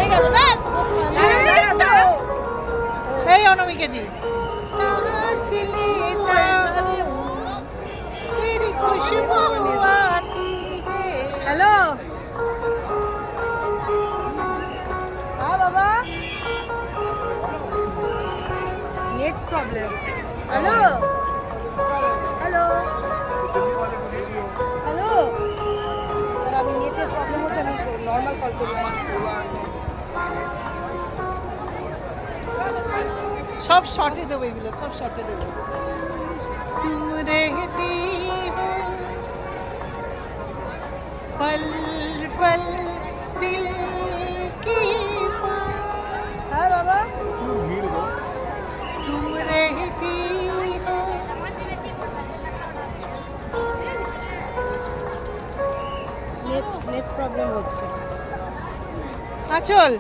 হয়ে গেল এই অনমিকে দি सांस लेता हूँ तेरी खुशबू आती है हेलो हाँ बाबा net problem hello hello hello अगर अभी नेटेर प्रॉब्लम हो जाए नॉर्मल कॉल करूँ सब शॉर्टे देबो एगुलो सब शॉर्टे देबो तुम रहती हो पल पल दिल की हाँ बाबा तुम रहती हो नेट प्रॉब्लम होच्छे आचल